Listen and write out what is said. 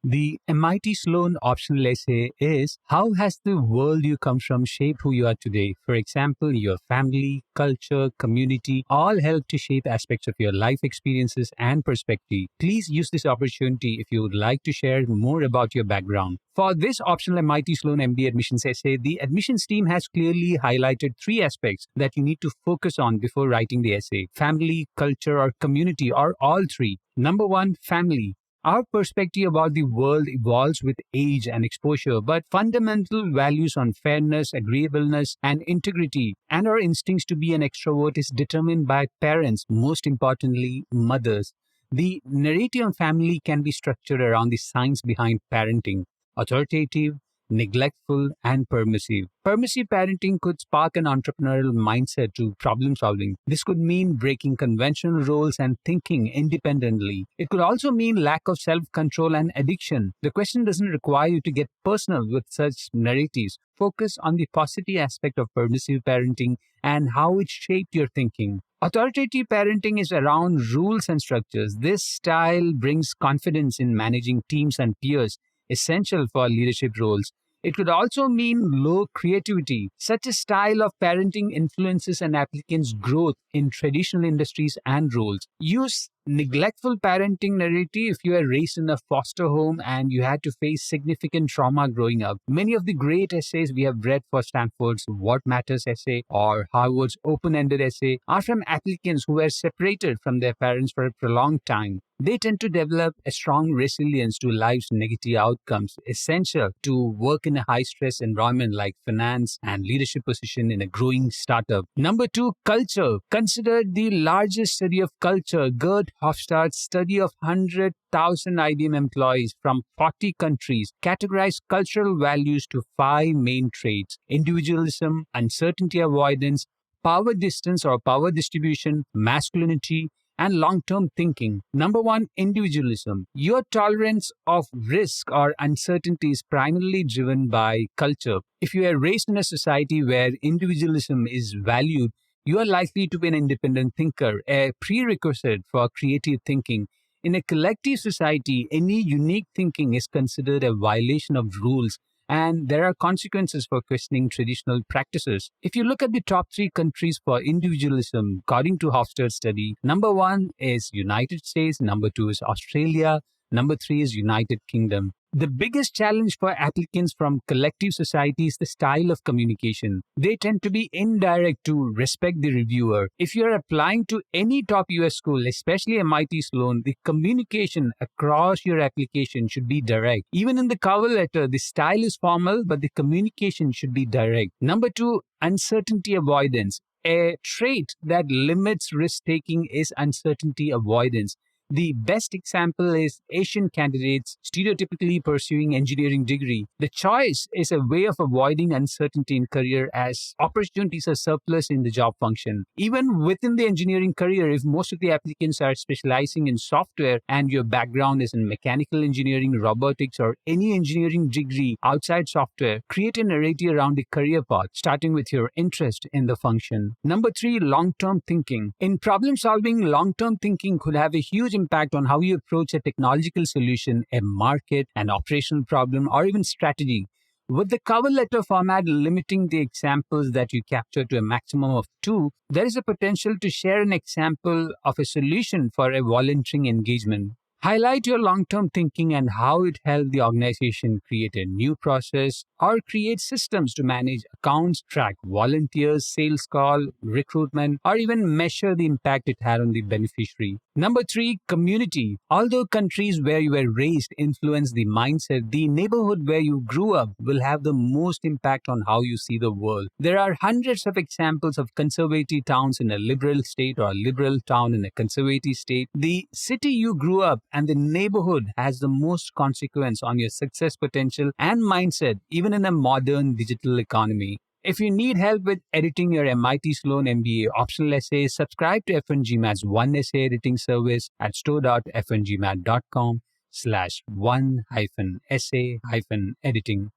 The MIT Sloan optional essay is how has the world you come from shaped who you are today? For example, your family, culture, community all help to shape aspects of your life experiences and perspective. Please use this opportunity if you would like to share more about your background. For this optional MIT Sloan MBA admissions essay, the admissions team has clearly highlighted three aspects that you need to focus on before writing the essay: family, culture, or community, or all three. Number one, family. Our perspective about the world evolves with age and exposure, but fundamental values on fairness, agreeableness, and integrity, and our instincts to be an extrovert is determined by parents, most importantly, mothers. The narrative on family can be structured around the science behind parenting: authoritative, neglectful, and permissive. Permissive parenting could spark an entrepreneurial mindset to problem solving. This could mean breaking conventional roles and thinking independently. It could also mean lack of self-control and addiction. The question doesn't require you to get personal with such narratives. Focus on the positive aspect of permissive parenting and how it shaped your thinking. Authoritative parenting is around rules and structures. This style brings confidence in managing teams and peers, essential for leadership roles. It could also mean low creativity. Such a style of parenting influences an applicant's growth in traditional industries and roles. Use neglectful parenting narrative if you are raised in a foster home and you had to face significant trauma growing up. Many of the great essays we have read for Stanford's What Matters essay or Harvard's open-ended essay are from applicants who were separated from their parents for a prolonged time. They tend to develop a strong resilience to life's negative outcomes, essential to work in a high-stress environment like finance and leadership position in a growing startup. Number two, culture. Considered the largest study of culture, Geert Hofstede's study of 100,000 IBM employees from 40 countries categorized cultural values to five main traits: individualism, uncertainty avoidance, power distance or power distribution, masculinity, and long-term thinking. Number one, individualism. Your tolerance of risk or uncertainty is primarily driven by culture. If you are raised in a society where individualism is valued, you are likely to be an independent thinker, a prerequisite for creative thinking. In a collective society, any unique thinking is considered a violation of rules, and there are consequences for questioning traditional practices. If you look at the top three countries for individualism, according to Hofstede's study, number one is United States, number two is Australia, number three is United Kingdom. The biggest challenge for applicants from collective society is the style of communication. They tend to be indirect to respect the reviewer. If you're applying to any top US school, especially MIT Sloan, the communication across your application should be direct. Even in the cover letter, the style is formal, but the communication should be direct. Number two, uncertainty avoidance. A trait that limits risk-taking is uncertainty avoidance. The best example is Asian candidates stereotypically pursuing engineering degree. The choice is a way of avoiding uncertainty in career as opportunities are surplus in the job function. Even within the engineering career, if most of the applicants are specializing in software and your background is in mechanical engineering, robotics, or any engineering degree outside software, create a narrative around the career path, starting with your interest in the function. Number three, long-term thinking. In problem solving, long-term thinking could have a huge impact on how you approach a technological solution, a market, an operational problem, or even strategy. With the cover letter format limiting the examples that you capture to a maximum of two, there is a potential to share an example of a solution for a volunteering engagement. Highlight your long-term thinking and how it helped the organization create a new process or create systems to manage accounts, track volunteers, sales call, recruitment, or even measure the impact it had on the beneficiary. Number three, community. Although countries where you were raised influence the mindset, the neighborhood where you grew up will have the most impact on how you see the world. There are hundreds of examples of conservative towns in a liberal state or a liberal town in a conservative state. The city you grew up and the neighborhood has the most consequence on your success potential and mindset, even in a modern digital economy. If you need help with editing your MIT Sloan MBA optional essays, subscribe to FNGMAT's one essay editing service at store.fngmat.com/one-essay-editing.